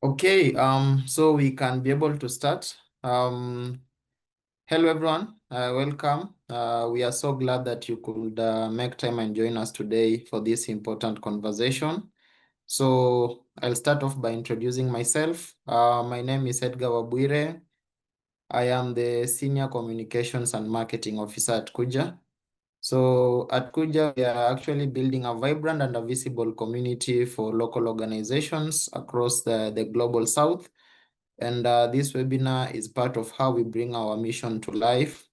Okay, so we can be able to start. Hello everyone, welcome. We are so glad that you could make time and join us today for this important conversation. So I'll start off by introducing myself. My name is Edgar Wabwire. I am the Senior Communications and Marketing Officer at Kuja. So at Kuja, we are actually building a vibrant and a visible community for local organizations across the global south. And this webinar is part of how we bring our mission to life.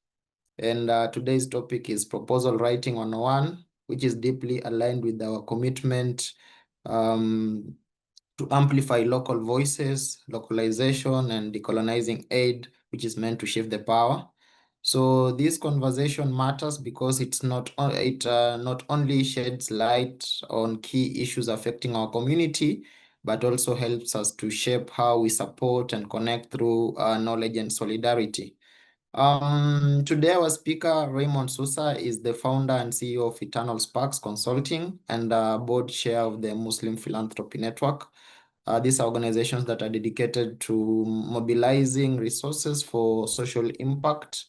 And today's topic is Proposal Writing 101, which is deeply aligned with our commitment um, to amplify local voices, localization, and decolonizing aid, which is meant to shift the power. So this conversation matters because it not only sheds light on key issues affecting our community, but also helps us to shape how we support and connect through knowledge and solidarity. Today our speaker, Raymond Soussa, is the founder and CEO of Eternal Sparks Consulting and board chair of the Muslim Philanthropy Network. These are organizations that are dedicated to mobilizing resources for social impact,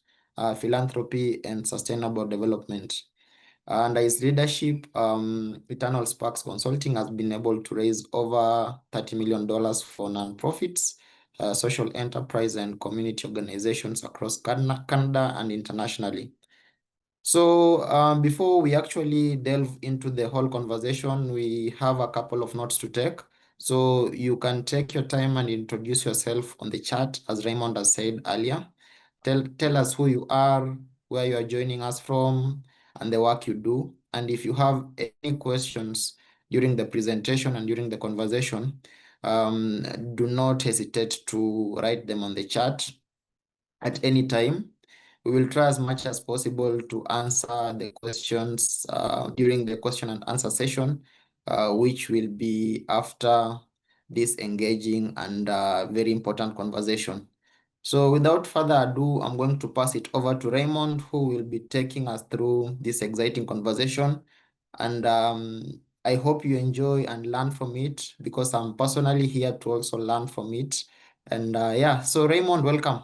philanthropy, and sustainable development. Under his leadership, Eternal Sparks Consulting has been able to raise over $30 million for nonprofits, social enterprise, and community organizations across Canada and internationally. So before we actually delve into the whole conversation, we have a couple of notes to take. So you can take your time and introduce yourself on the chat, as Raymond has said earlier. Tell us who you are, where you are joining us from, and the work you do. And if you have any questions during the presentation and during the conversation, do not hesitate to write them on the chat at any time. We will try as much as possible to answer the questions during the question and answer session, which will be after this engaging and very important conversation. So without further ado, I'm going to pass it over to Raymond, who will be taking us through this exciting conversation. And I hope you enjoy and learn from it because I'm personally here to also learn from it. And yeah, so Raymond, welcome.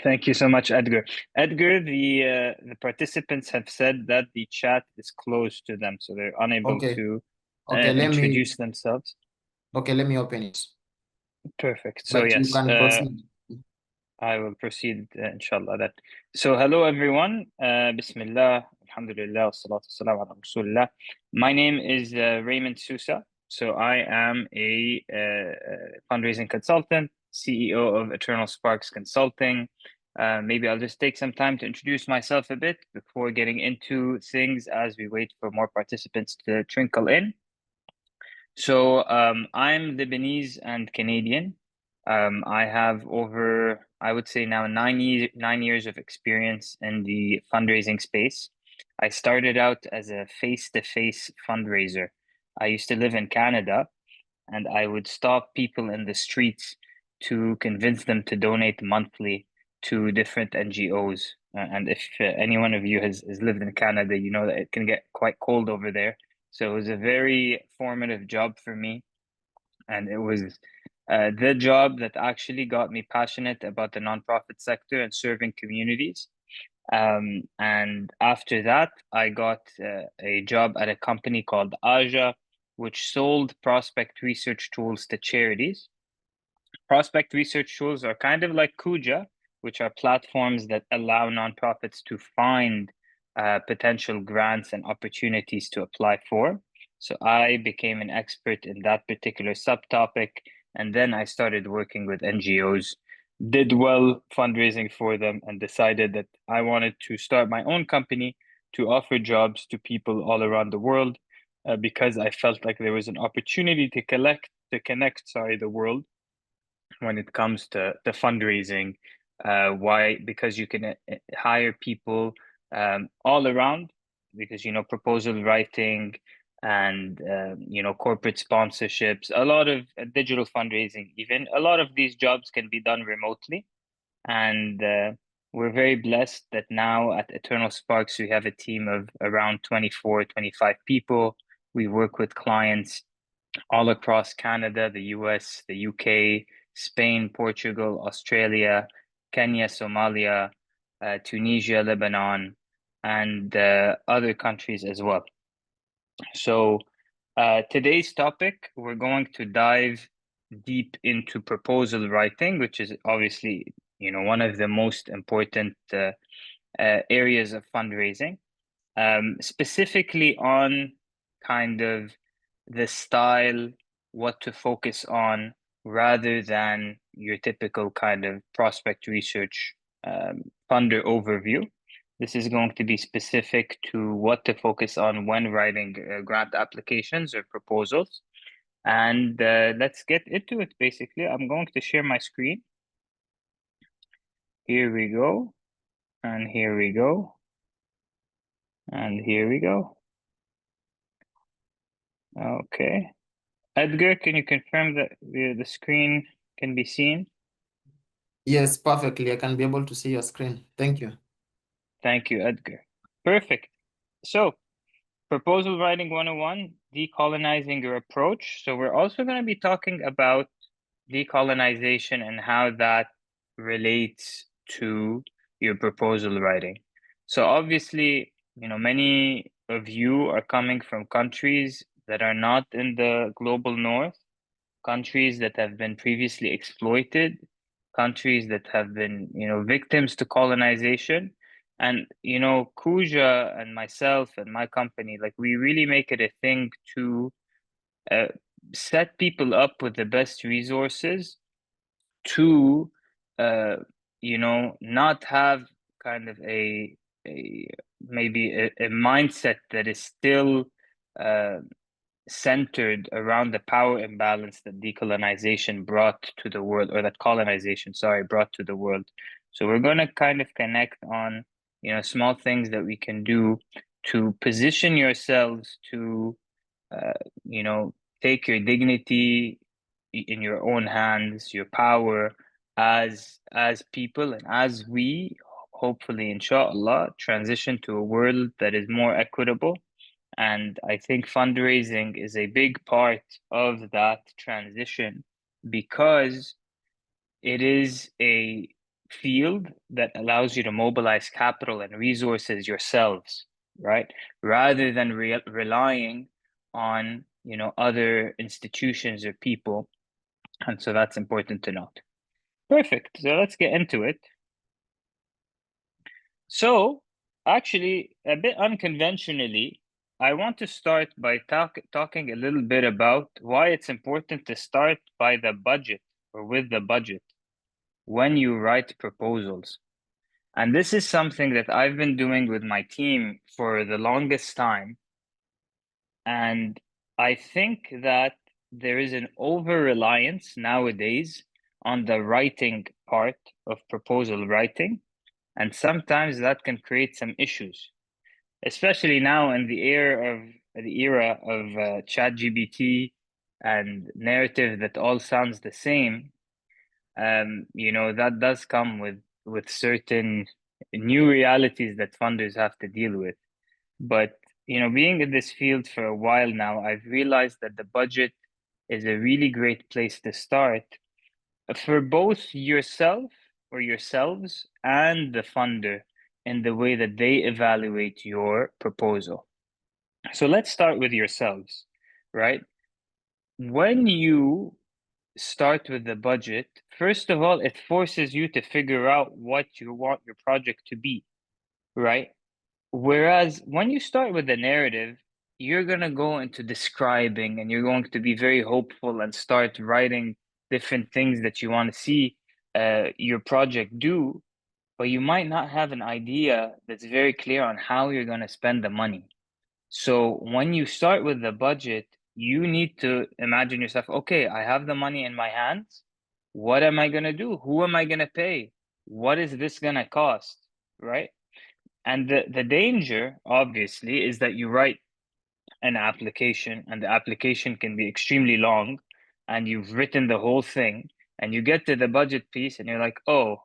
Thank you so much, Edgar. Edgar, the participants have said that the chat is closed to them, so they're unable Okay. to Okay, introduce themselves. let me open it. Perfect. So But you yes, can proceed. I will proceed, inshallah. So hello everyone. Bismillah, alhamdulillah, salatu wassalam ala rasulillah. My name is Raymond Soussa. So I am a fundraising consultant, CEO of Eternal Sparks Consulting. Maybe I'll just take some time to introduce myself a bit before getting into things as we wait for more participants to trickle in. So I'm Lebanese and Canadian. I have over, I would say now 9 years of experience in the fundraising space. I started out as a face-to-face fundraiser. I used to live in Canada, and I would stop people in the streets to convince them to donate monthly to different NGOs. And if any one of you has lived in Canada, you know that it can get quite cold over there. So it was a very formative job for me. And it was the job that actually got me passionate about the nonprofit sector and serving communities. And after that, I got a job at a company called Aja, which sold prospect research tools to charities. Prospect research tools are kind of like Kuja, which are platforms that allow nonprofits to find potential grants and opportunities to apply for. So I became an expert in that particular subtopic, and then I started working with NGOs, did well fundraising for them, and decided that I wanted to start my own company to offer jobs to people all around the world, because I felt like there was an opportunity to connect, the world when it comes to the fundraising. Why? Because you can hire people all around, because proposal writing and corporate sponsorships, a lot of digital fundraising, even a lot of these jobs can be done remotely. And we're very blessed that now at Eternal Sparks we have a team of around 24, 25 people. We work with clients all across Canada, the US, the UK, Spain, Portugal, Australia, Kenya, Somalia, Tunisia, Lebanon, and other countries as well. So today's topic, we're going to dive deep into proposal writing, which is obviously, one of the most important areas of fundraising, specifically on kind of the style, what to focus on, rather than your typical kind of prospect research funder overview. This is going to be specific to what to focus on when writing grant applications or proposals. And let's get into it, basically. I'm going to share my screen. Here we go. And here we go. And here we go. Okay. Edgar, can you confirm that the screen can be seen? Yes, perfectly. I can be able to see your screen. Thank you. Thank you, Edgar. Perfect. So, proposal writing 101, decolonizing your approach. So, we're also going to be talking about decolonization and how that relates to your proposal writing. So, obviously, many of you are coming from countries that are not in the global north, countries that have been previously exploited, countries that have been, victims to colonization. And, Kuja and myself and my company, like we really make it a thing to uh, set people up with the best resources to, not have kind of a maybe a mindset that is still uh, centered around the power imbalance that decolonization brought to the world, or that colonization, sorry, brought to the world. So we're going to kind of connect on, small things that we can do to position yourselves to, uh, take your dignity in your own hands, your power as people, and as we hopefully, inshallah, transition to a world that is more equitable. And I think fundraising is a big part of that transition because it is a field that allows you to mobilize capital and resources yourselves, right? Rather than relying on, other institutions or people. And so that's important to note. Perfect. So let's get into it. So, actually, a bit unconventionally, I want to start by talking a little bit about why it's important to start by the budget or with the budget when you write proposals. And this is something that I've been doing with my team for the longest time. And I think that there is an over-reliance nowadays on the writing part of proposal writing. And sometimes that can create some issues, especially now in the era of ChatGPT and narrative that all sounds the same. That does come with certain new realities that funders have to deal with. But being in this field for a while now, I've realized that the budget is a really great place to start for both yourself or yourselves and the funder in the way that they evaluate your proposal. So let's start with yourselves, right? When you start with the budget, first of all, it forces you to figure out what you want your project to be, right? Whereas when you start with the narrative, you're going to go into describing and you're going to be very hopeful and start writing different things that you want to see your project do, but you might not have an idea that's very clear on how you're going to spend the money. So when you start with the budget, you need to imagine yourself, okay, I have the money in my hands. What am I going to do? Who am I going to pay? What is this going to cost? Right? And the danger, obviously, is that you write an application and the application can be extremely long and you've written the whole thing and you get to the budget piece and you're like, oh,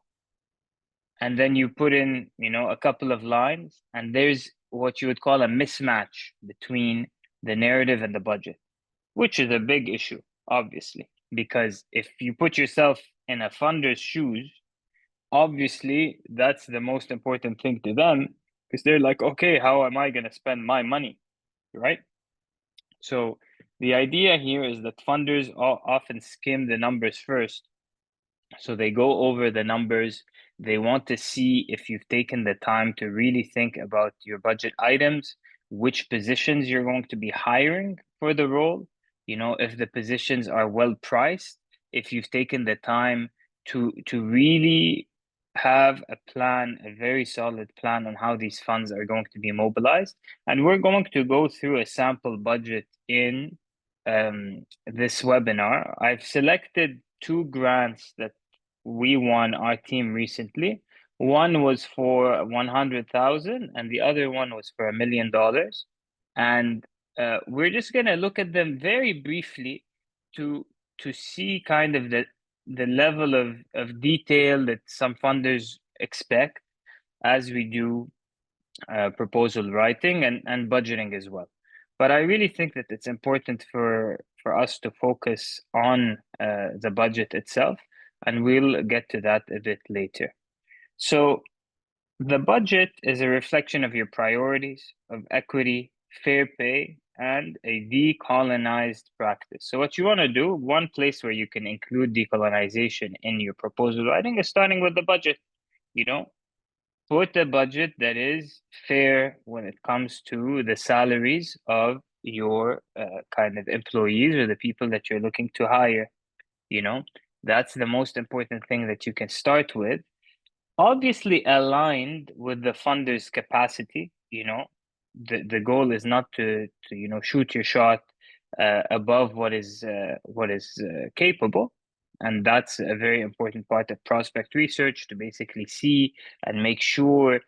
and then you put in, a couple of lines and there's what you would call a mismatch between the narrative and the budget. which is a big issue, obviously, because if you put yourself in a funder's shoes, obviously that's the most important thing to them, because they're like, okay, how am I going to spend my money, right? So the idea here is that funders often skim the numbers first. So they go over the numbers. They want to see if you've taken the time to really think about your budget items, which positions you're going to be hiring for the role, if the positions are well priced, if you've taken the time to really have a plan, a very solid plan on how these funds are going to be mobilized. And we're going to go through a sample budget in this webinar. I've selected two grants that we won, our team, recently. One was for 100,000 and the other one was for $1 million. And we're just going to look at them very briefly to see kind of the level of detail that some funders expect as we do proposal writing and budgeting as well. But I really think that it's important for us to focus on the budget itself, and we'll get to that a bit later. So the budget is a reflection of your priorities of equity, fair pay, and a decolonized practice. So what you want to do, one place where you can include decolonization in your proposal writing is starting with the budget. Put a budget that is fair when it comes to the salaries of your kind of employees or the people that you're looking to hire. That's the most important thing that you can start with. Obviously aligned with the funder's capacity. The goal is not to shoot your shot above what is capable. And that's a very important part of prospect research, to basically see and make sure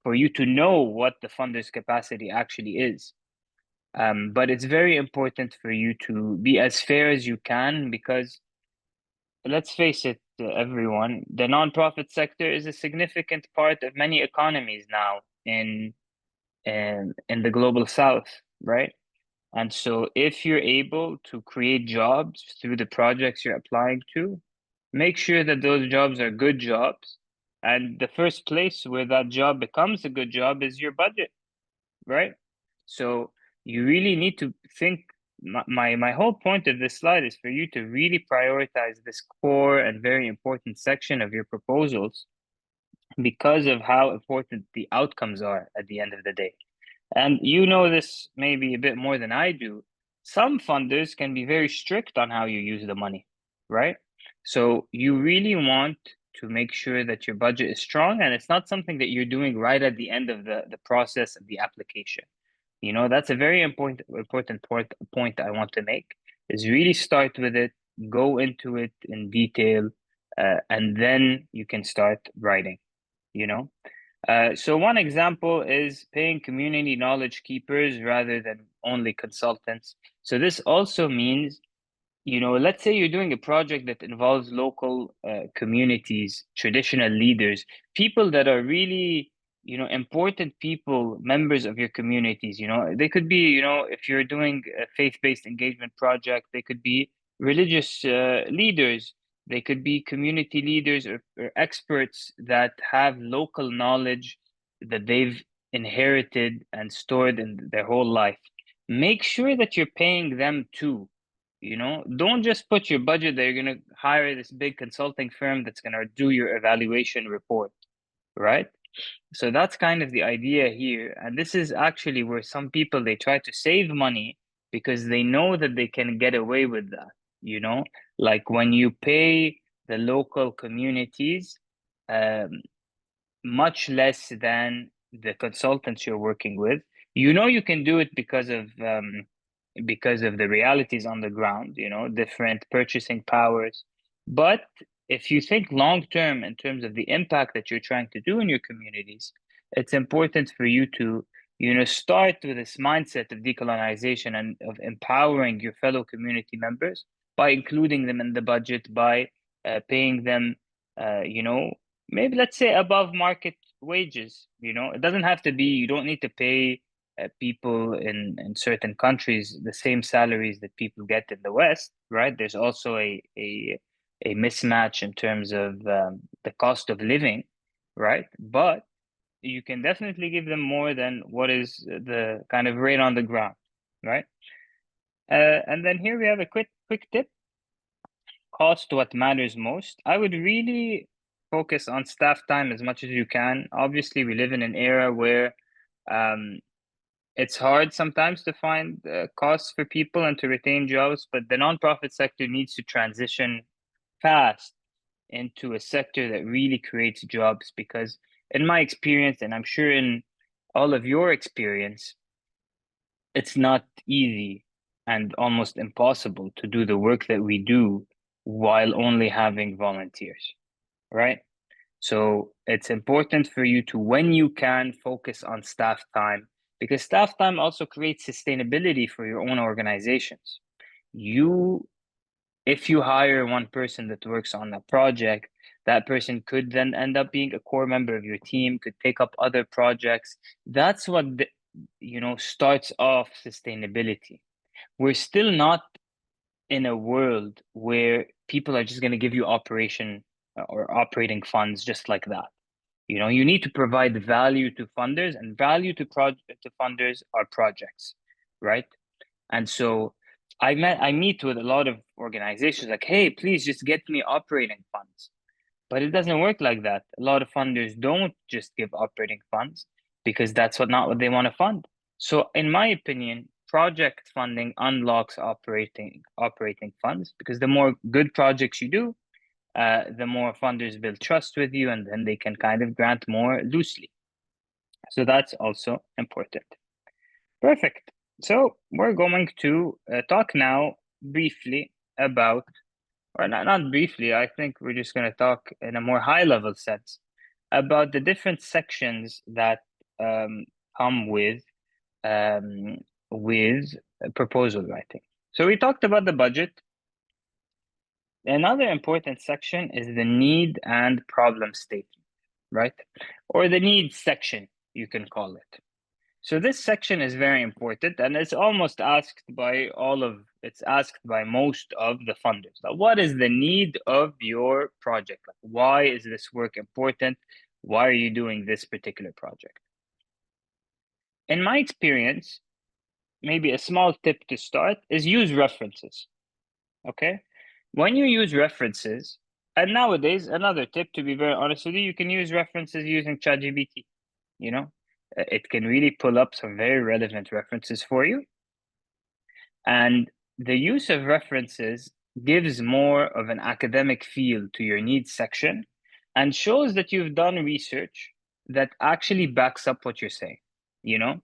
for you to know what the funder's capacity actually is. But it's very important for you to be as fair as you can, because let's face it, everyone, the nonprofit sector is a significant part of many economies now in the global south, right? And so if you're able to create jobs through the projects you're applying to, make sure that those jobs are good jobs. And the first place where that job becomes a good job is your budget, right? So you really need to think. My whole point of this slide is for you to really prioritize this core and very important section of your proposals, because of how important the outcomes are at the end of the day. And you know this maybe a bit more than I do. Some funders can be very strict on how you use the money, right? So you really want to make sure that your budget is strong, and it's not something that you're doing right at the end of the process of the application. That's a very important point I want to make, is really start with it, go into it in detail, and then you can start writing, you know? So one example is paying community knowledge keepers rather than only consultants. So this also means, let's say you're doing a project that involves local communities, traditional leaders, people that are really, important people, members of your communities. They could be, if you're doing a faith-based engagement project, they could be religious leaders, they could be community leaders or experts that have local knowledge that they've inherited and stored in their whole life. Make sure that you're paying them too. Don't just put your budget that you're going to hire this big consulting firm that's going to do your evaluation report, right? So that's kind of the idea here. And this is actually where some people, they try to save money because they know that they can get away with that, like when you pay the local communities much less than the consultants you're working with, you can do it because of the realities on the ground, different purchasing powers. But if you think long term in terms of the impact that you're trying to do in your communities, it's important for you to, start with this mindset of decolonization and of empowering your fellow community members by including them in the budget, by paying them, maybe let's say above market wages. It doesn't have to be, you don't need to pay people in certain countries the same salaries that people get in the West, right? There's also a mismatch in terms of the cost of living, right? But you can definitely give them more than what is the kind of rate on the ground, right? And then here we have a quick tip: cost what matters most. I would really focus on staff time as much as you can. Obviously, we live in an era where um, it's hard sometimes to find costs for people and to retain jobs, but the nonprofit sector needs to transition fast into a sector that really creates jobs, because in my experience, and I'm sure in all of your experience, it's not easy and almost impossible to do the work that we do while only having volunteers, right? So it's important for you to, when you can, focus on staff time, because staff time also creates sustainability for your own organizations. If you hire one person that works on a project, that person could then end up being a core member of your team, could take up other projects. That's what starts off sustainability. We're still not in a world where people are just going to give you operation or operating funds just like that. You need to provide value to funders, and value to funders are projects, right? And so I meet with a lot of organizations like, hey, please just get me operating funds. But it doesn't work like that. A lot of funders don't just give operating funds because that's not what they want to fund. So in my opinion, project funding unlocks operating funds, because the more good projects you do, the more funders build trust with you, and then they can kind of grant more loosely. So that's also important. Perfect. So we're going to talk now briefly about, or not briefly, I think we're just going to talk in a more high level sense about the different sections that um, come with proposal writing. So we talked about the budget. Another important section is the need and problem statement, right? Or the need section, you can call it. So this section is very important, and it's asked by most of the funders. Now, what is the need of your project? Like, why is this work important? Why are you doing this particular project? In my experience, maybe a small tip to start is use references. Okay? When you use references, and nowadays, another tip, to be very honest with you, you can use references using ChatGPT. It can really pull up some very relevant references for you. And the use of references gives more of an academic feel to your needs section and shows that you've done research that actually backs up what you're saying, you know?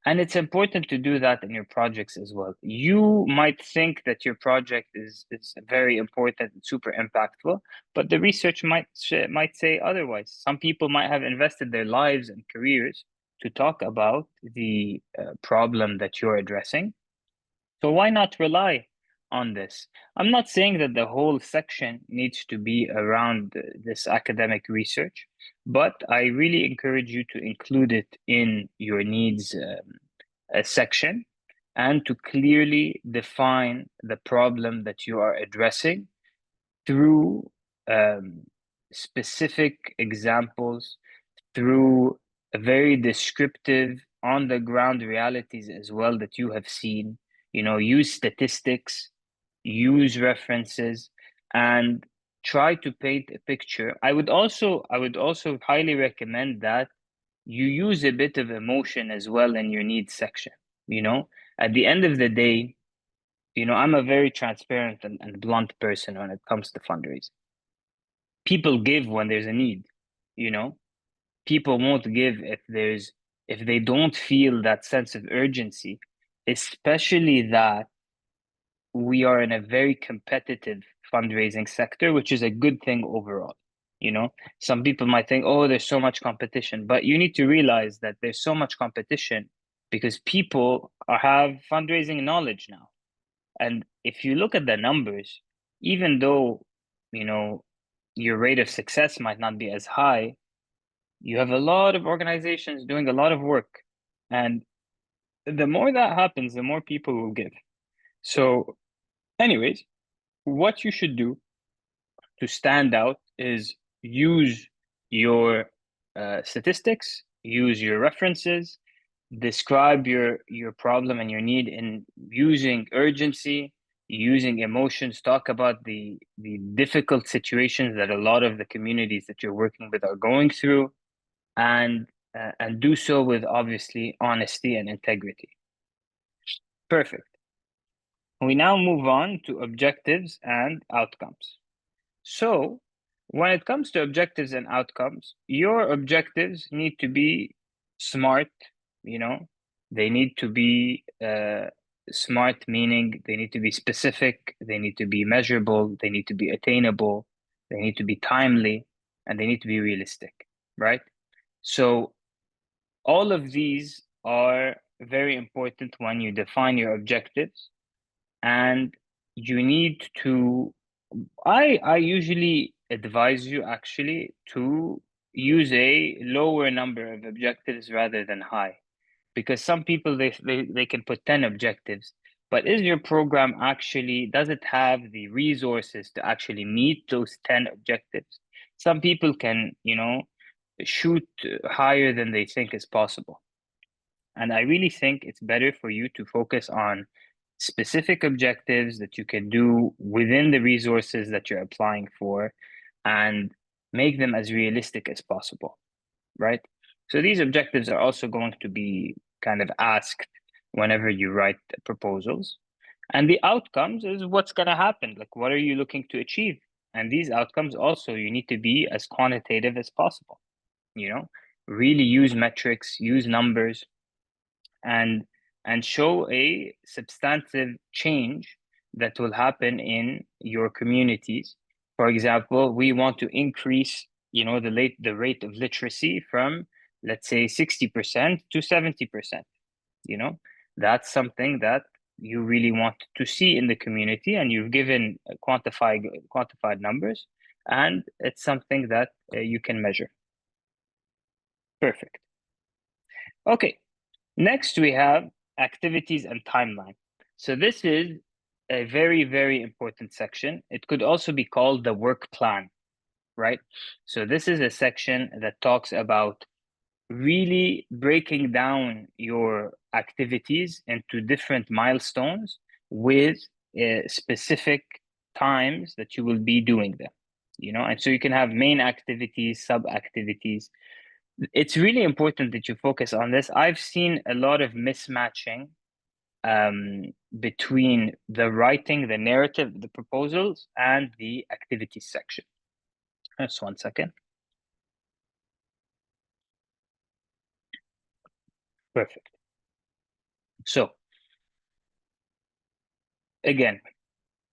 And it's important to do that in your projects as well. You might think that your project is very important and super impactful, but the research might say otherwise. Some people might have invested their lives and careers to talk about the problem that you're addressing. So why not rely on this? I'm not saying that the whole section needs to be around this academic research, but I really encourage you to include it in your needs section, and to clearly define the problem that you are addressing through specific examples, through a very descriptive on the ground realities as well that you have seen. Use statistics, use references, and try to paint a picture. I would also highly recommend that you use a bit of emotion as well in your needs section. At the end of the day, I'm a very transparent and blunt person when it comes to fundraising. People give when there's a need, you know people won't give if they don't feel that sense of urgency, especially that we are in a very competitive fundraising sector, which is a good thing overall. Some people might think, oh, there's so much competition, but you need to realize that there's so much competition because people have fundraising knowledge now. And if you look at the numbers, even though, your rate of success might not be as high, you have a lot of organizations doing a lot of work. And the more that happens, the more people will give. So, anyways, what you should do to stand out is use your statistics, use your references, describe your problem and your need in using urgency, using emotions, talk about the difficult situations that a lot of the communities that you're working with are going through, and do so with obviously honesty and integrity. Perfect. We now move on to objectives and outcomes. So, when it comes to objectives and outcomes, your objectives need to be smart, you know, they need to be smart, meaning they need to be specific, they need to be measurable, they need to be attainable, they need to be timely, and they need to be realistic, right? So, all of these are very important when you define your objectives, and you need to I usually advise you actually to use a lower number of objectives rather than high, because some people they can put 10 objectives, but is your program actually, does it have the resources to actually meet those 10 objectives? Some people can, shoot higher than they think is possible. And I really think it's better for you to focus on specific objectives that you can do within the resources that you're applying for, and make them as realistic as possible, right? So these objectives are also going to be kind of asked whenever you write proposals. And the outcomes is what's going to happen. Like, what are you looking to achieve? And these outcomes also, you need to be as quantitative as possible, really use metrics, use numbers, and show a substantive change that will happen in your communities. For example, we want to increase, the rate of literacy from, let's say, 60% to 70%. That's something that you really want to see in the community, and you've given quantified numbers, and it's something that you can measure. Perfect. Okay. Next, we have activities and timeline. So this is a very, very important section. It could also be called the work plan, right? So this is a section that talks about really breaking down your activities into different milestones with specific times that you will be doing them, and so you can have main activities, sub activities. It's really important that you focus on this. I've seen a lot of mismatching between the writing, the narrative, the proposals, and the activities section. Just one second. Perfect. So, again,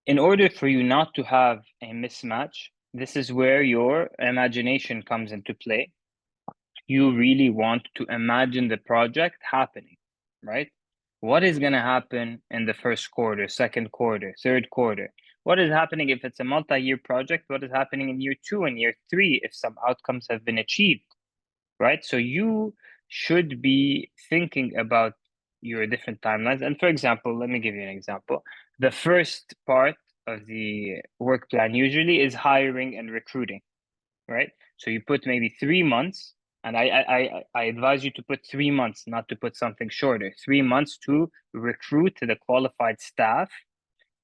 in order for you not to have a mismatch, this is where your imagination comes into play. You really want to imagine the project happening, right? What is going to happen in the first quarter, second quarter, third quarter? What is happening if it's a multi-year project? What is happening in year 2 and year 3 if some outcomes have been achieved, right? So you should be thinking about your different timelines. And for example, let me give you an example. The first part of the work plan usually is hiring and recruiting, right? So you put maybe 3 months, and I advise you to put 3 months, not to put something shorter. 3 months to recruit the qualified staff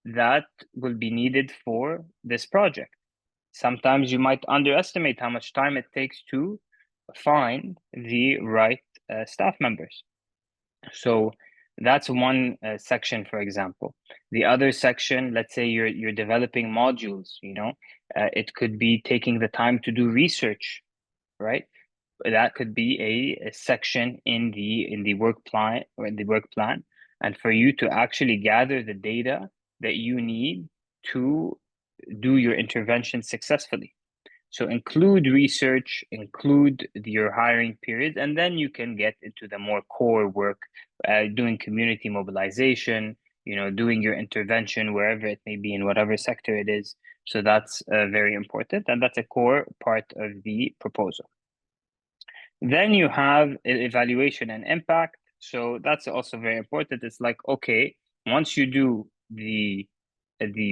that will be needed for this project. Sometimes you might underestimate how much time it takes to find the right staff members. So that's one section, for example. The other section, let's say you're developing modules, it could be taking the time to do research, right? That could be a section in the work plan or in the work plan, and for you to actually gather the data that you need to do your intervention successfully. So include research, include your hiring period, and then you can get into the more core work, doing community mobilization, doing your intervention wherever it may be in whatever sector it is. So that's very important, and that's a core part of the proposal. Then you have evaluation and impact. So that's also very important. It's like, okay, once you do the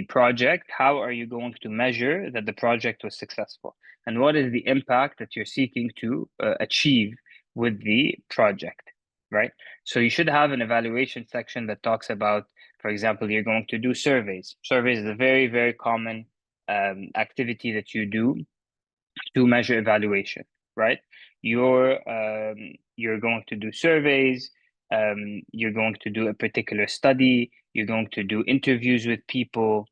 project, how are you going to measure that the project was successful? And what is the impact that you're seeking to achieve with the project, right? So you should have an evaluation section that talks about, for example, you're going to do surveys. Surveys is a very, very common activity that you do to measure evaluation, right? You're going to do surveys, you're going to do a particular study, you're going to do interviews with people,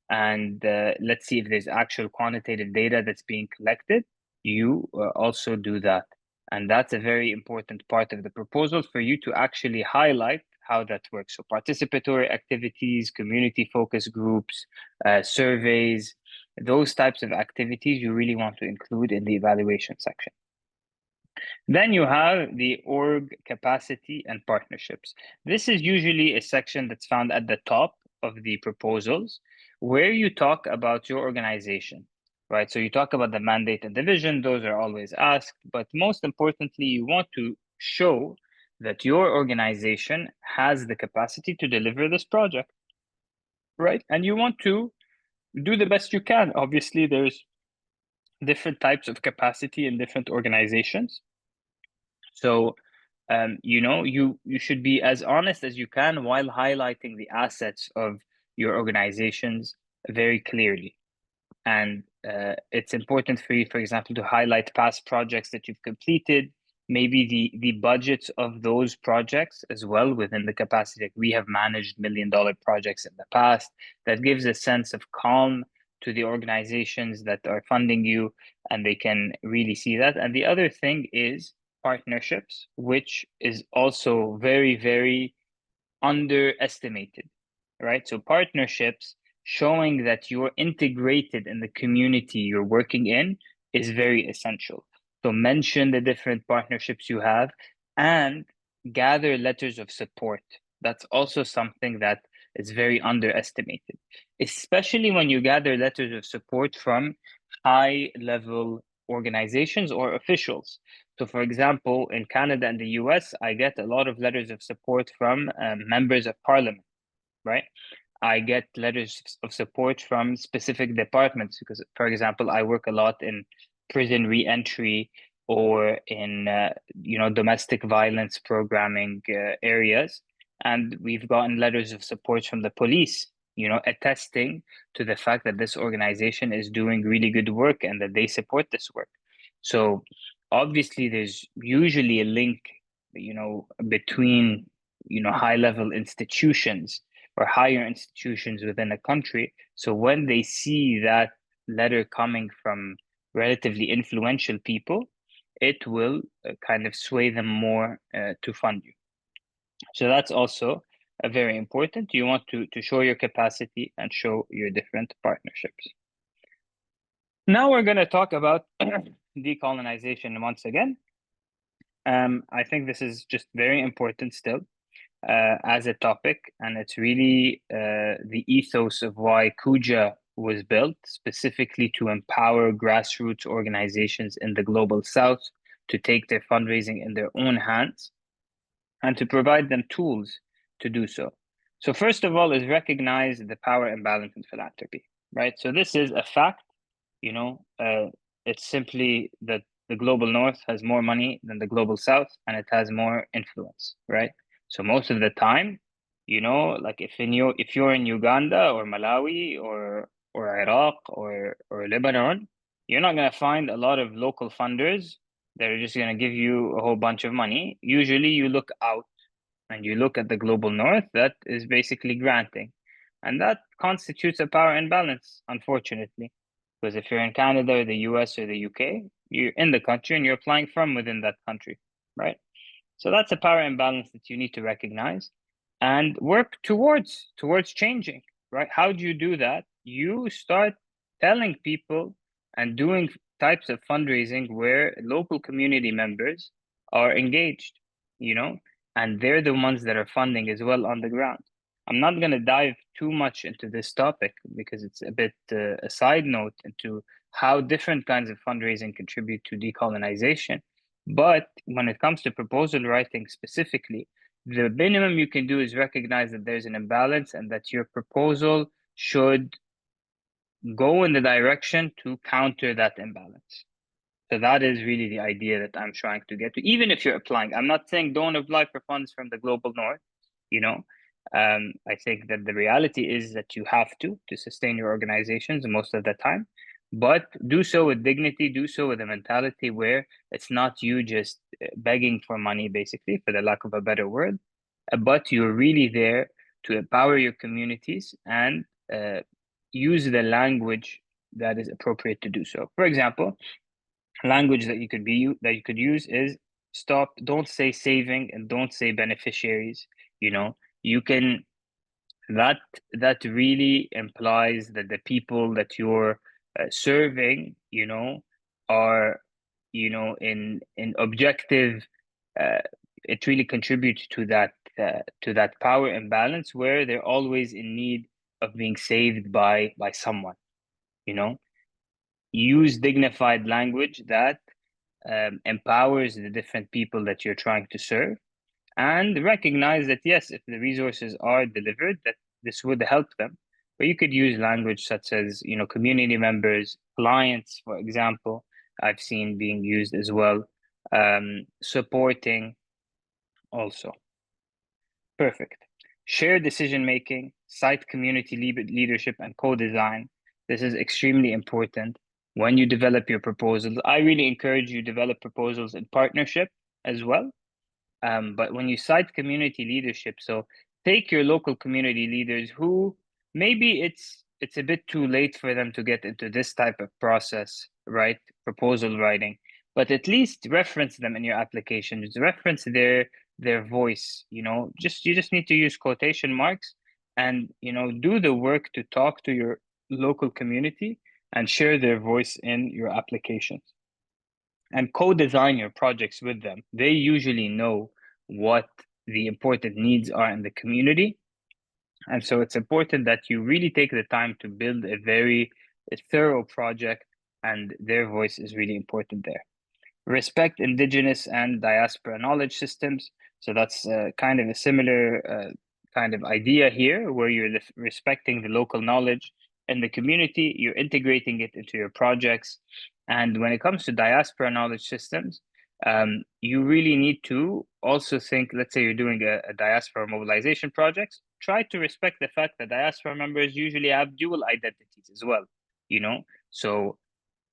and let's see if there's actual quantitative data that's being collected. You also do that. And that's a very important part of the proposal for you to actually highlight how that works. So participatory activities, community focus groups, surveys, those types of activities you really want to include in the evaluation section. Then you have the org capacity and partnerships. This is usually a section that's found at the top of the proposals where you talk about your organization, right? So you talk about the mandate and the vision, those are always asked, but most importantly, you want to show that your organization has the capacity to deliver this project, right? And you want to do the best you can. Obviously, there's different types of capacity in different organizations. So, you should be as honest as you can while highlighting the assets of your organizations very clearly. And it's important for you, for example, to highlight past projects that you've completed, maybe the budgets of those projects as well within the capacity. Like we have managed $1 million projects in the past. That gives a sense of calm to the organizations that are funding you, and they can really see that. And the other thing is partnerships, which is also very, very underestimated, right? So partnerships showing that you're integrated in the community you're working in is very essential. So mention the different partnerships you have and gather letters of support. That's also something that is very underestimated, especially when you gather letters of support from high level organizations or officials. So, for example, in Canada and the US, I get a lot of letters of support from members of parliament, right? I get letters of support from specific departments because, for example, I work a lot in prison reentry or in domestic violence programming areas, and we've gotten letters of support from the police, attesting to the fact that this organization is doing really good work and that they support this work. So obviously, there's usually a link, between high level institutions or higher institutions within a country. So when they see that letter coming from relatively influential people, it will kind of sway them more to fund you. So that's also very important. You want to show your capacity and show your different partnerships. Now we're going to talk about decolonization once again. I think this is just very important still. As a topic, and it's really the ethos of why Kuja was built, specifically to empower grassroots organizations in the global south to take their fundraising in their own hands and to provide them tools to do so. So first of all is recognize the power imbalance in philanthropy, right? So this is a fact, it's simply that the global north has more money than the global south and it has more influence, right? So most of the time, like if you're in Uganda or Malawi or Iraq or Lebanon, you're not gonna find a lot of local funders that are just gonna give you a whole bunch of money. Usually you look out and you look at the global north that is basically granting. And that constitutes a power imbalance, unfortunately. Because if you're in Canada or the US or the UK, you're in the country and you're applying from within that country, right? So that's a power imbalance that you need to recognize and work towards changing, right? How do you do that? You start telling people and doing types of fundraising where local community members are engaged, and they're the ones that are funding as well on the ground. I'm not going to dive too much into this topic because it's a bit a side note into how different kinds of fundraising contribute to decolonization. But when it comes to proposal writing specifically, The minimum you can do is recognize that there's an imbalance and that your proposal should go in the direction to counter that imbalance. So that is really the idea that I'm trying to get to. Even if you're applying, I'm not saying don't apply for funds from the global north, you know. I think that the reality is that you have to sustain your organizations most of the time, but do so with dignity, do so with a mentality where it's not you just begging for money, basically, for the lack of a better word, but you're really there to empower your communities and use the language that is appropriate to do so. For example, language that you could use is don't say saving and don't say beneficiaries. You know, you can that that really implies that the people that you're serving, are in objective. Uh, it really contributes to that power imbalance where they're always in need of being saved by someone. You know, use dignified language that empowers the different people that you're trying to serve, and recognize that yes, if the resources are delivered, that this would help them. But you could use language such as, community members, clients, for example, I've seen being used as well. Supporting also. Perfect. Share decision making, site community leadership, and co-design. This is extremely important when you develop your proposals. I really encourage you develop proposals in partnership as well. But when you cite community leadership, so take your local community leaders who maybe it's a bit too late for them to get into this type of process, right? Proposal writing, but at least reference them in your applications, reference their voice, you just need to use quotation marks and do the work to talk to your local community and share their voice in your applications and co-design your projects with them. They usually know what the important needs are in the community. And so it's important that you really take the time to build a thorough project, and their voice is really important there. Respect indigenous and diaspora knowledge systems. So that's kind of a similar kind of idea here, where you're respecting the local knowledge in the community, you're integrating it into your projects. And when it comes to diaspora knowledge systems, you really need to also think, let's say you're doing a diaspora mobilization project, try to respect the fact that diaspora members usually have dual identities as well, So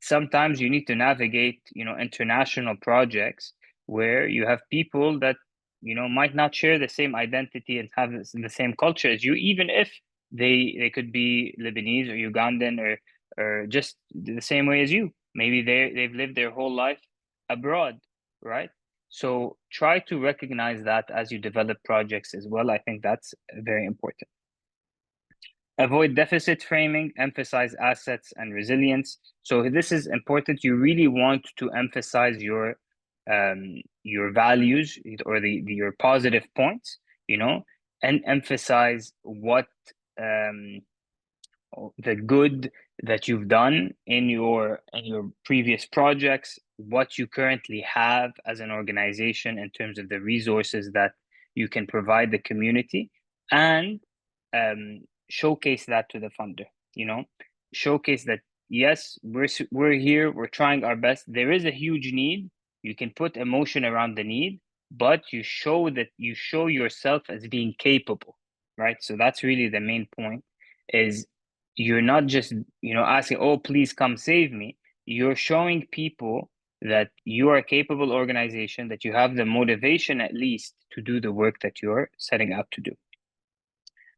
sometimes you need to navigate, international projects where you have people that, might not share the same identity and have the same culture as you, even if they could be Lebanese or Ugandan or just the same way as you. Maybe they've lived their whole life abroad, right? So try to recognize that as you develop projects as well. I think that's very important. Avoid deficit framing, emphasize assets and resilience. So this is important. You really want to emphasize your values or your positive points, and emphasize what the good that you've done in your previous projects, what you currently have as an organization in terms of the resources that you can provide the community, and showcase that to the funder. Showcase that yes, we're here, we're trying our best. There is a huge need. You can put emotion around the need, but you show yourself as being capable, right? So that's really the main point. Is you're not just asking, oh, please come save me. You're showing people that you are a capable organization, that you have the motivation at least to do the work that you're setting out to do.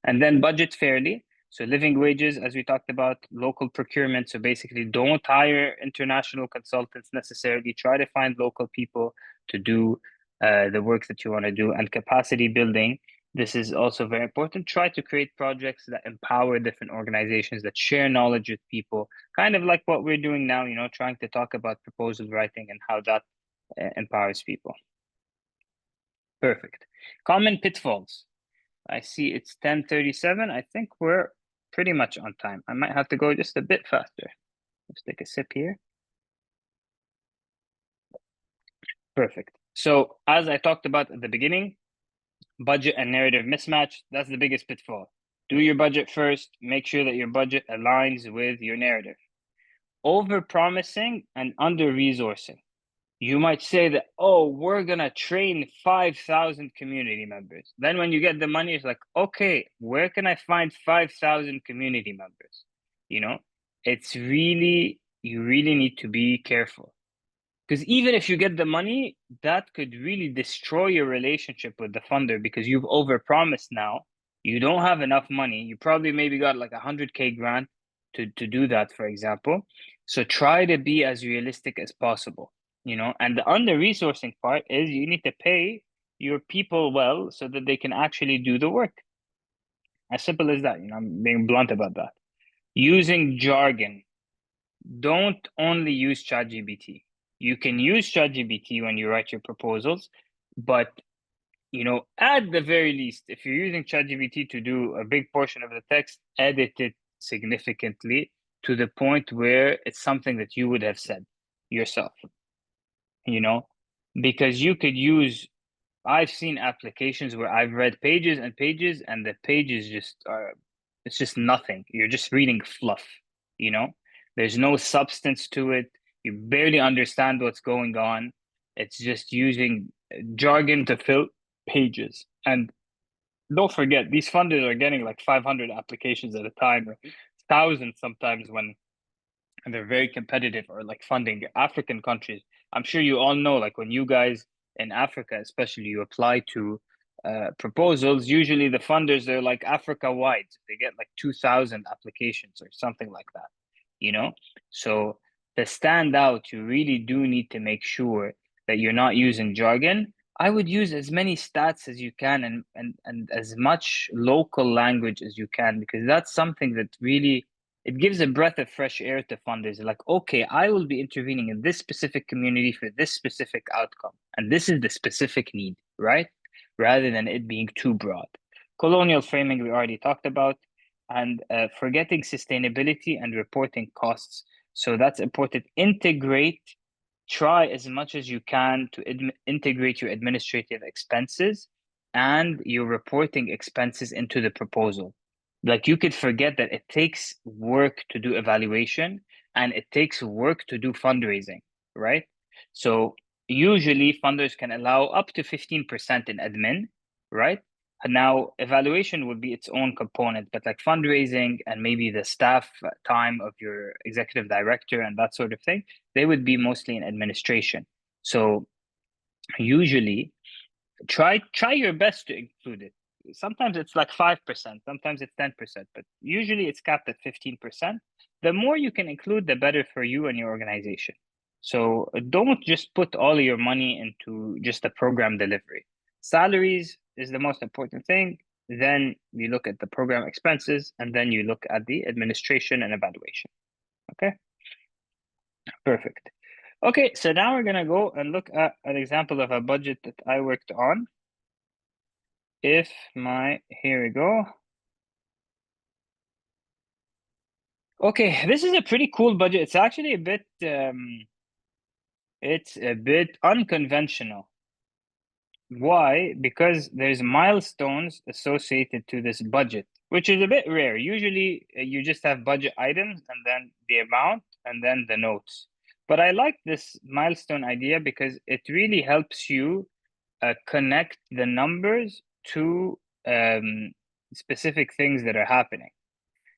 And then budget fairly. So living wages, as we talked about, local procurement. So basically don't hire international consultants necessarily. Try to find local people to do the work that you want to do. And capacity building. This is also very important. Try to create projects that empower different organizations, that share knowledge with people, kind of like what we're doing now, trying to talk about proposal writing and how that empowers people. Perfect. Common pitfalls. I see it's 10:37. I think we're pretty much on time. I might have to go just a bit faster. Let's take a sip here. Perfect. So as I talked about at the beginning, Budget and narrative mismatch, that's the biggest pitfall. Do your budget first, make sure that your budget aligns with your narrative. Over-promising and under-resourcing. You might say that, oh, we're going to train 5,000 community members. Then when you get the money, it's like, okay, where can I find 5,000 community members? You know, you really need to be careful. Because even if you get the money, that could really destroy your relationship with the funder because you've overpromised now. You don't have enough money. You probably maybe got like 100K grant to do that, for example. So try to be as realistic as possible, you know. And the under-resourcing part is you need to pay your people well so that they can actually do the work. As simple as that, you know, I'm being blunt about that. Using jargon. Don't only use ChatGPT. You can use ChatGPT when you write your proposals, but you know, at the very least, if you're using ChatGPT to do a big portion of the text, edit it significantly to the point where it's something that you would have said yourself, you know, because you could use, I've seen applications where I've read pages and pages and the pages just are, it's just nothing. You're just reading fluff, you know? There's no substance to it. You barely understand what's going on. It's just using jargon to fill pages. And don't forget, these funders are getting like 500 applications at a time, or thousands sometimes when and they're very competitive or like funding African countries. I'm sure you all know, like when you guys in Africa, especially, you apply to proposals, usually the funders, they're like Africa wide. They get like 2,000 applications or something like that, you know? So to stand out, you really do need to make sure that you're not using jargon. I would use as many stats as you can and as much local language as you can, because that's something that really it gives a breath of fresh air to funders. Like, okay, I will be intervening in this specific community for this specific outcome, and this is the specific need, right? Rather than it being too broad. Colonial framing, we already talked about, and forgetting sustainability and reporting costs. So that's important. Try as much as you can to integrate your administrative expenses and your reporting expenses into the proposal. Like you could forget that it takes work to do evaluation and it takes work to do fundraising, right? So usually funders can allow up to 15% in admin, right? And now evaluation would be its own component, but like fundraising and maybe the staff time of your executive director and that sort of thing, they would be mostly in administration. So usually try your best to include it. Sometimes it's like 5%, sometimes it's 10%, but usually it's capped at 15%. The more you can include, the better for you and your organization. So don't just put all of your money into just the program delivery. Salaries is the most important thing. Then you look at the program expenses, and then you look at the administration and evaluation. Okay, perfect. Okay, so now we're gonna go and look at an example of a budget that I worked on. Here we go. Okay, this is a pretty cool budget. It's actually it's a bit unconventional. Why? Because there's milestones associated to this budget, which is a bit rare. Usually you just have budget items and then the amount and then the notes. But I like this milestone idea because it really helps you connect the numbers to specific things that are happening.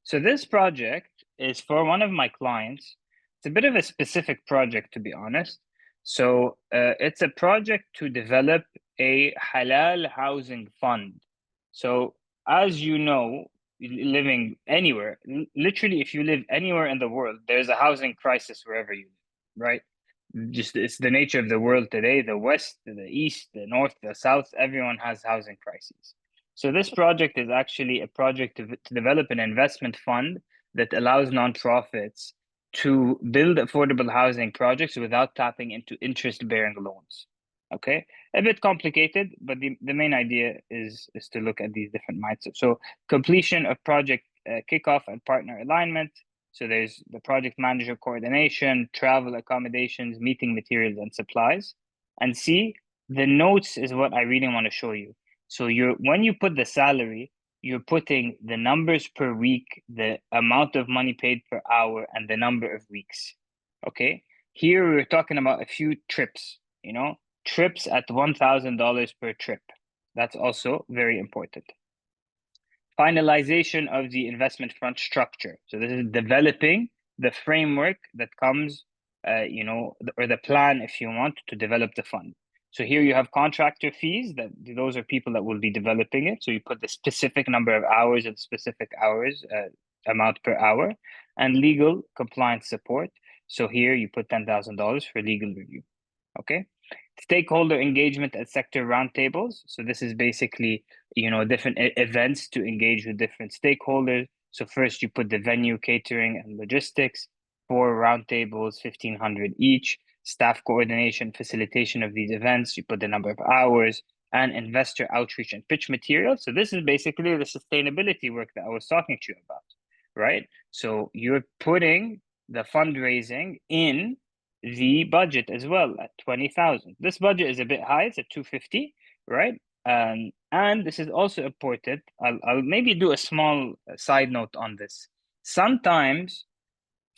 So this project is for one of my clients. It's a bit of a specific project, to be honest. So it's a project to develop a halal housing fund. So as you know, living anywhere, literally, if you live anywhere in the world, there's a housing crisis wherever you live, right? Just it's the nature of the world today. The West, the East, the North, the South, everyone has housing crises. So this project is actually a project to develop an investment fund that allows nonprofits to build affordable housing projects without tapping into interest-bearing loans. Okay, a bit complicated, but the main idea is to look at these different mindsets. So completion of project kickoff and partner alignment. So there's the project manager coordination, travel accommodations, meeting materials and supplies. And C, the notes is what I really want to show you. So when you put the salary, you're putting the numbers per week, the amount of money paid per hour, and the number of weeks. Okay. Here we're talking about a few trips, trips at $1,000 per trip. That's also very important. Finalization of the investment fund structure. So this is developing the framework that comes, or the plan, if you want, to develop the fund. So here you have contractor fees, that those are people that will be developing it. So you put the specific number of hours and specific hours, amount per hour, and legal compliance support. So here you put $10,000 for legal review. Okay. Stakeholder engagement at sector roundtables. So this is basically, different events to engage with different stakeholders. So first you put the venue, catering, and logistics. 4 roundtables, 1,500 each. Staff coordination, facilitation of these events. You put the number of hours, and investor outreach and pitch material. So this is basically the sustainability work that I was talking to you about, right? So you're putting the fundraising in the budget as well at 20,000. This budget is a bit high, it's at 250, right? And this is also important. I'll maybe do a small side note on this. Sometimes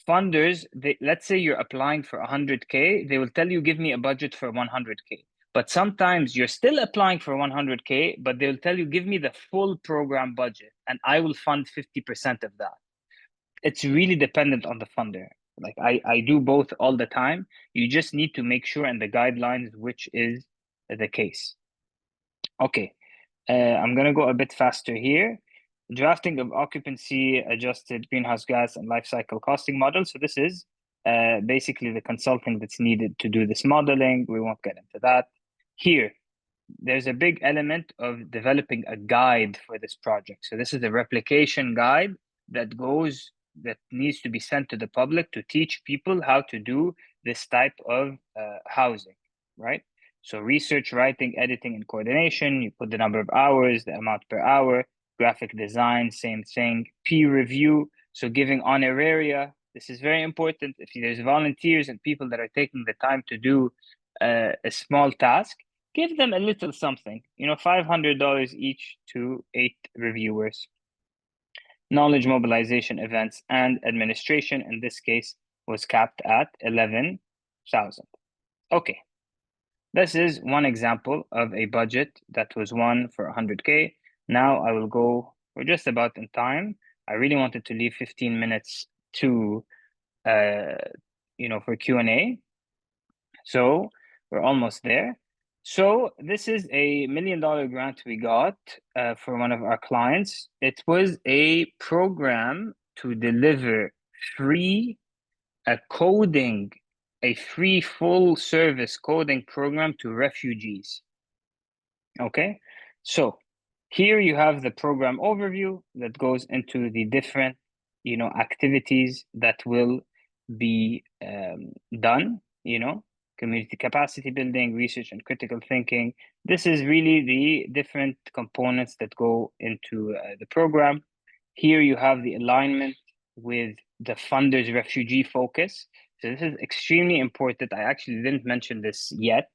funders, let's say you're applying for 100K, they will tell you, give me a budget for 100K. But sometimes you're still applying for 100K, but they'll tell you, give me the full program budget and I will fund 50% of that. It's really dependent on the funder. Like I do both all the time. You just need to make sure in the guidelines which is the case. Okay, I'm gonna go a bit faster here. Drafting of occupancy adjusted greenhouse gas and life cycle costing model. So this is basically the consulting that's needed to do this modeling. We won't get into that. Here, there's a big element of developing a guide for this project. So this is a replication guide that needs to be sent to the public to teach people how to do this type of housing, right? So research, writing, editing, and coordination, you put the number of hours, the amount per hour. Graphic design, same thing. Peer review, so giving honoraria. This is very important. If there's volunteers and people that are taking the time to do a small task, give them a little something, $500 each to 8 reviewers. Knowledge mobilization events and administration, in this case, was capped at 11,000. Okay, this is one example of a budget that was won for 100K. Now I will go, we're just about in time. I really wanted to leave 15 minutes to, for Q&A. So we're almost there. So this is a $1 million grant we got for one of our clients. It was a program to deliver free a free full service coding program to refugees. Okay, so here you have the program overview that goes into the different, activities that will be done, community capacity building, research, and critical thinking. This is really the different components that go into the program. Here you have the alignment with the funder's refugee focus. So this is extremely important. I actually didn't mention this yet.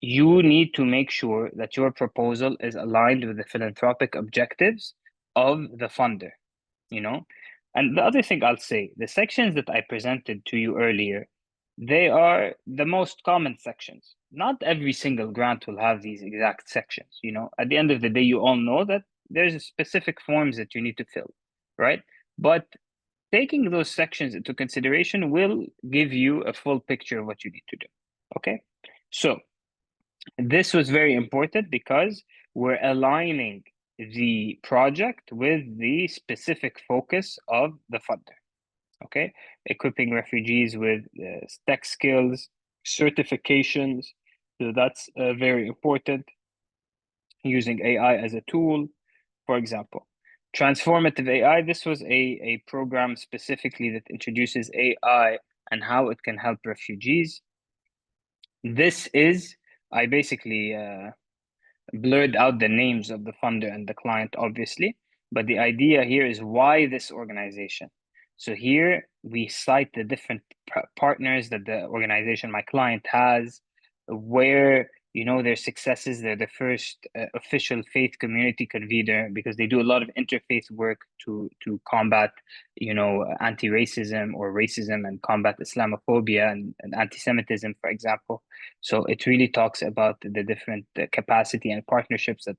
You need to make sure that your proposal is aligned with the philanthropic objectives of the funder, And the other thing I'll say, the sections that I presented to you earlier, they are the most common sections. Not every single grant will have these exact sections, At the end of the day, you all know that there's specific forms that you need to fill, right? But taking those sections into consideration will give you a full picture of what you need to do, okay? So this was very important because we're aligning the project with the specific focus of the funder. Okay, equipping refugees with tech skills, certifications. So that's very important. Using AI as a tool, for example. Transformative AI, this was a program specifically that introduces AI and how it can help refugees. This is, I basically blurred out the names of the funder and the client, obviously, but the idea here is why this organization. So here we cite the different partners that the organization, my client, has, where their successes. They're the first official faith community convener because they do a lot of interfaith work to combat, anti-racism or racism and combat Islamophobia and anti-Semitism, for example. So it really talks about the different capacity and partnerships that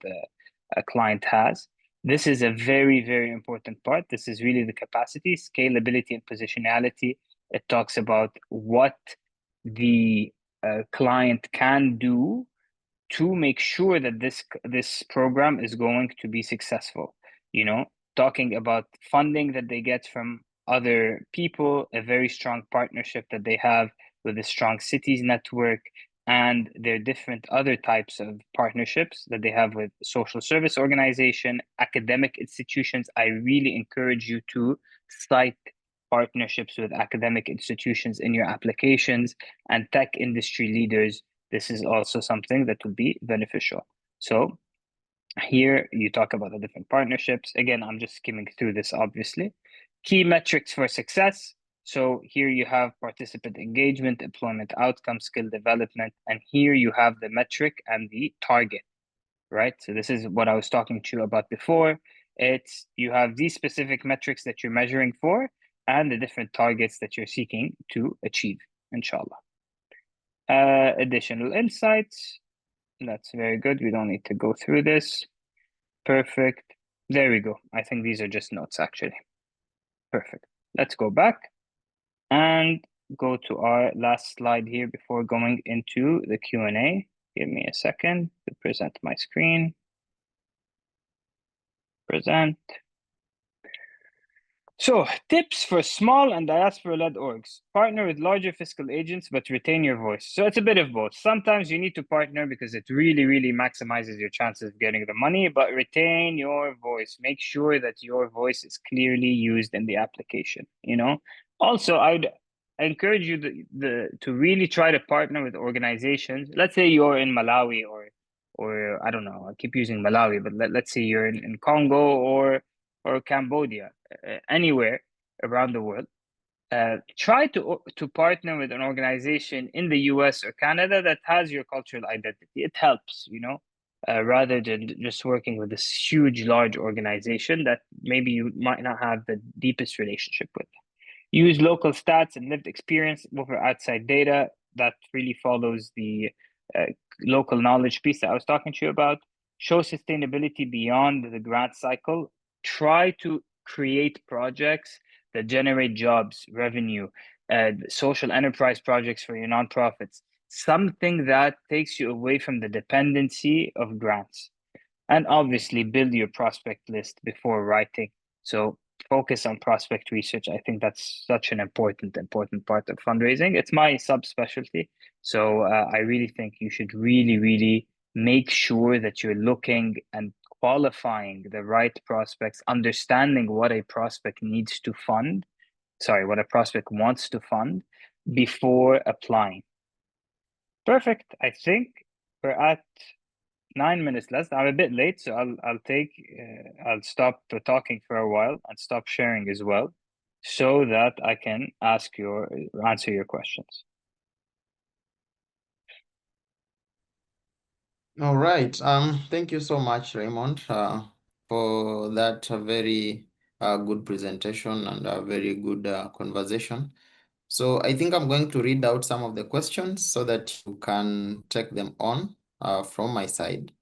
a client has. This is a very, very important part. This is really the capacity, scalability, and positionality. It talks about what the client can do to make sure that this program is going to be successful. Talking about funding that they get from other people, a very strong partnership that they have with a strong cities network, and their different other types of partnerships that they have with social service organization, academic institutions. I really encourage you to cite partnerships with academic institutions in your applications and tech industry leaders. This is also something that will be beneficial. So here you talk about the different partnerships. Again, I'm just skimming through this, obviously. Key metrics for success. So here you have participant engagement, employment outcome, skill development, and here you have the metric and the target, right? So this is what I was talking to you about before. You have these specific metrics that you're measuring for and the different targets that you're seeking to achieve, inshallah. Additional insights. That's very good. We don't need to go through this. Perfect. There we go. I think these are just notes, actually. Perfect. Let's go back and go to our last slide here before going into the Q&A. Give me a second to present my screen. Present. So, tips for small and diaspora-led orgs. Partner with larger fiscal agents, but retain your voice. So it's a bit of both. Sometimes you need to partner because it really, really maximizes your chances of getting the money, but retain your voice. Make sure that your voice is clearly used in the application, Also, I encourage you to really try to partner with organizations. Let's say you're in Malawi or I don't know, I keep using Malawi, but let's say you're in Congo or Cambodia, anywhere around the world. Try to partner with an organization in the US or Canada that has your cultural identity. It helps, rather than just working with this huge, large organization that maybe you might not have the deepest relationship with. Use local stats and lived experience over outside data. That really follows the local knowledge piece that I was talking to you about. Show sustainability beyond the grant cycle. Try to create projects that generate jobs, revenue, social enterprise projects for your nonprofits, something that takes you away from the dependency of grants. And obviously build your prospect list before writing. So focus on prospect research. I think that's such an important part of fundraising. It's my subspecialty. So I really think you should really make sure that you're looking and qualifying the right prospects, understanding what a prospect needs to fund, what a prospect wants to fund before applying. Perfect. I think we're at 9 minutes left. I'm a bit late, so I'll stop talking for a while and stop sharing as well, so that I can answer your questions. All right. Thank you so much, Raymond, for that very good presentation and a very good conversation. So I think I'm going to read out some of the questions so that you can take them on from my side.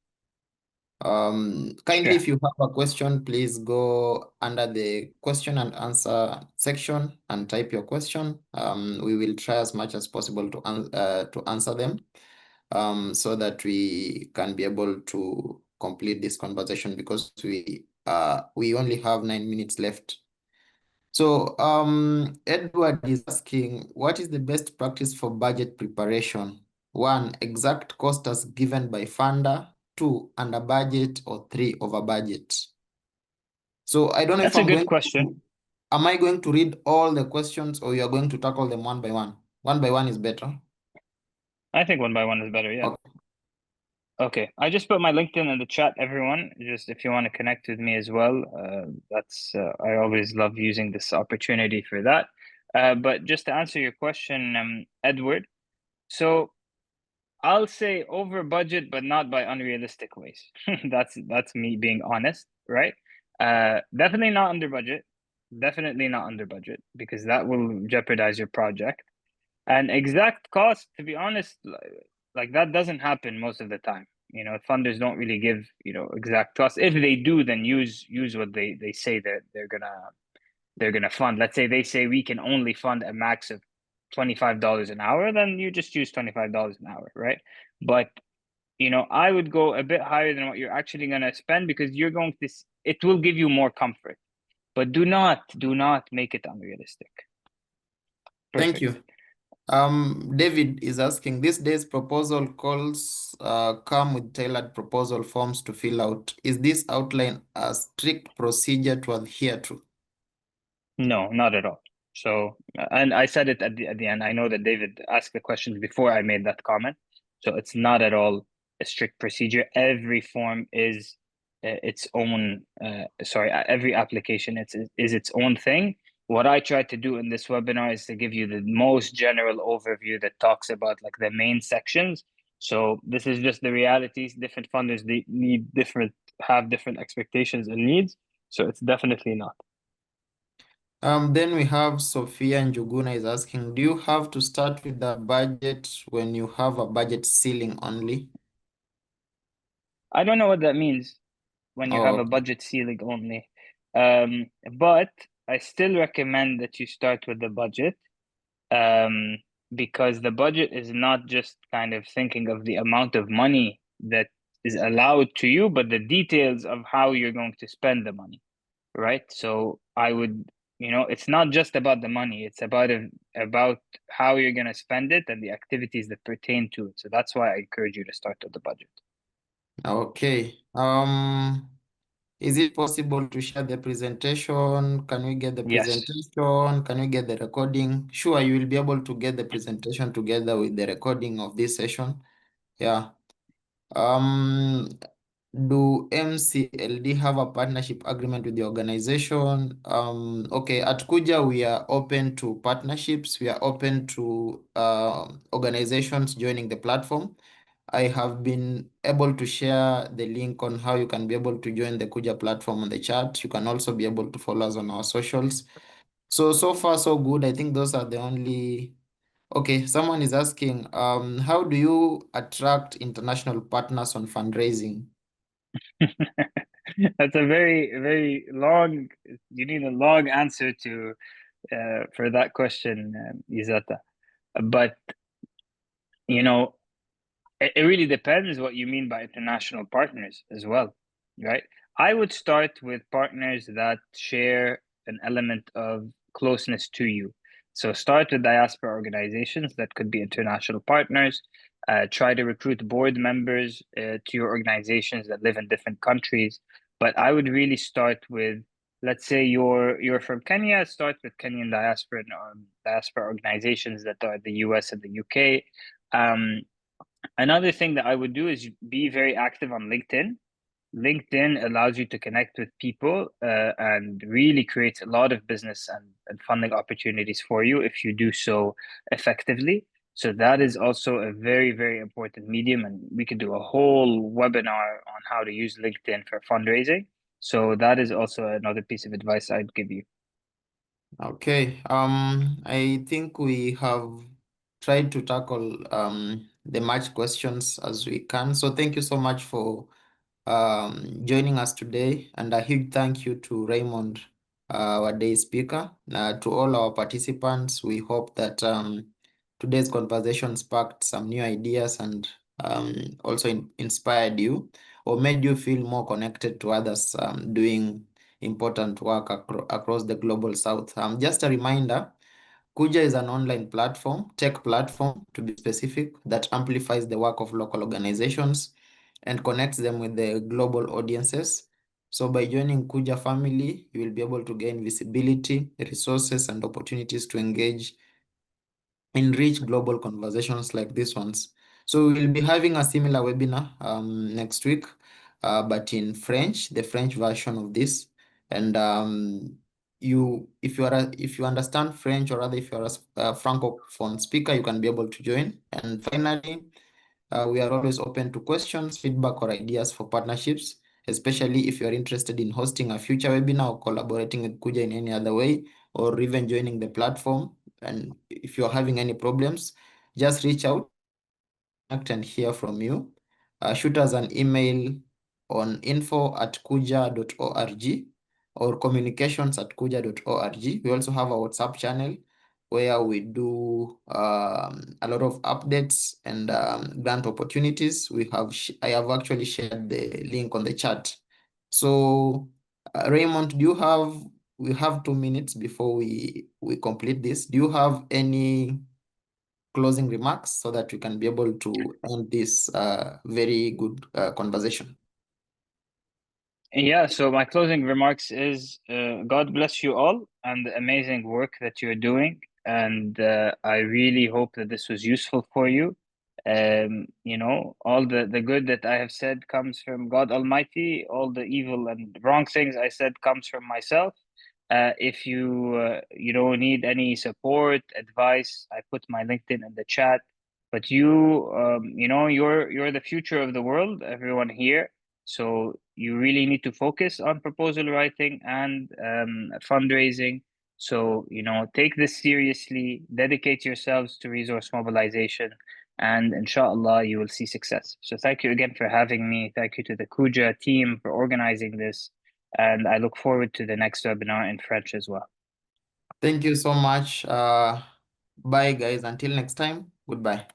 Kindly, Sure. if you have a question, please go under the question and answer section and type your question. We will try as much as possible to answer them, so that we can be able to complete this conversation, because we only have 9 minutes left. So Edward is asking, what is the best practice for budget preparation? 1, exact cost as given by funder. 2, under budget, or 3, over budget. So I don't know if That's a good question. Am I going to read all the questions, or you are going to tackle them one by one? One by one is better. I think one by one is better, yeah. Okay, I just put my LinkedIn in the chat, everyone. Just if you want to connect with me as well, I always love using this opportunity for that. But just to answer your question, Edward, so I'll say over budget, but not by unrealistic ways. That's me being honest, right? Definitely not under budget. Definitely not under budget because that will jeopardize your project. And exact cost, to be honest, like that doesn't happen most of the time. Funders don't really give, exact cost. If they do, then use what they say that they're gonna fund. Let's say they say we can only fund a max of $25 an hour, then you just use $25 an hour, right? But I would go a bit higher than what you're actually gonna spend because it will give you more comfort. But do not make it unrealistic. Thank Perfect. you. David is asking, these days proposal calls come with tailored proposal forms to fill out. Is this outline a strict procedure to adhere to? No, not at all. So, and I said it at the end. I know that David asked the questions before I made that comment. So it's not at all a strict procedure. Every form is its own. Every application is its own thing. What I tried to do in this webinar is to give you the most general overview that talks about like the main sections. So this is just the realities. Different funders they have different expectations and needs. So it's definitely not. Then we have Sophia Njuguna is asking, do you have to start with the budget when you have a budget ceiling only? I don't know what that means when you Oh, have a okay. budget ceiling only. But I still recommend that you start with the budget, um, because the budget is not just kind of thinking of the amount of money that is allowed to you, but the details of how you're going to spend the money, right? So I would, it's not just about the money, it's about how you're going to spend it and the activities that pertain to it. So that's why I encourage you to start with the budget. Okay. Is it possible to share the presentation? Can we get the Yes. presentation? Can we get the recording? Sure, you will be able to get the presentation together with the recording of this session. Yeah. Um, do MCLD have a partnership agreement with the organization? Okay, at Kuja, we are open to partnerships. We are open to organizations joining the platform. I have been able to share the link on how you can be able to join the Kuja platform on the chat. You can also be able to follow us on our socials. So far, so good. I think those are the only. Okay, someone is asking, how do you attract international partners on fundraising? That's a very, very long, you need a long answer for that question, Izata. But, you know, it really depends what you mean by international partners as well, right? I would start with partners that share an element of closeness to you. So start with diaspora organizations that could be international partners. Try to recruit board members to your organizations that live in different countries. But I would really start with, let's say you're from Kenya. Start with Kenyan diaspora organizations that are the US and the UK. Another thing that I would do is be very active on LinkedIn. LinkedIn allows you to connect with people and really creates a lot of business and funding opportunities for you if you do so effectively. So that is also a very, very important medium. And we could do a whole webinar on how to use LinkedIn for fundraising. So that is also another piece of advice I'd give you. Okay, I think we have tried to tackle the much questions as we can. So thank you so much for joining us today, and a huge thank you to Raymond, our day speaker. To all our participants, we hope that today's conversation sparked some new ideas and also inspired you or made you feel more connected to others doing important work across the global south. Just a reminder, Kuja is an online platform, tech platform to be specific, that amplifies the work of local organizations and connects them with the global audiences. So by joining Kuja family, you will be able to gain visibility, resources, and opportunities to engage in rich global conversations like these ones. So we'll be having a similar webinar next week, but in French, the French version of this. And if you understand French, or rather if you're a francophone speaker, you can be able to join. And finally, We are always open to questions, feedback, or ideas for partnerships, especially if you are interested in hosting a future webinar or collaborating with Kuja in any other way, or even joining the platform. And if you're having any problems, just reach out and hear from you. Shoot us an email on info@kuja.org or communications@kuja.org. We also have a WhatsApp channel where we do a lot of updates and grant opportunities. I have actually shared the link on the chat. So, Raymond, we have 2 minutes before we complete this. Do you have any closing remarks so that we can be able to end this very good conversation? Yeah, so my closing remarks is God bless you all and the amazing work that you're doing. And I really hope that this was useful for you. All the good that I have said comes from God Almighty. All the evil and wrong things I said comes from myself. If you don't need any support, advice, I put my LinkedIn in the chat. But you're the future of the world, everyone here. So you really need to focus on proposal writing and fundraising. So, take this seriously, dedicate yourselves to resource mobilization, and inshallah, you will see success. So thank you again for having me. Thank you to the Kuja team for organizing this. And I look forward to the next webinar in French as well. Thank you so much. Bye, guys. Until next time, goodbye.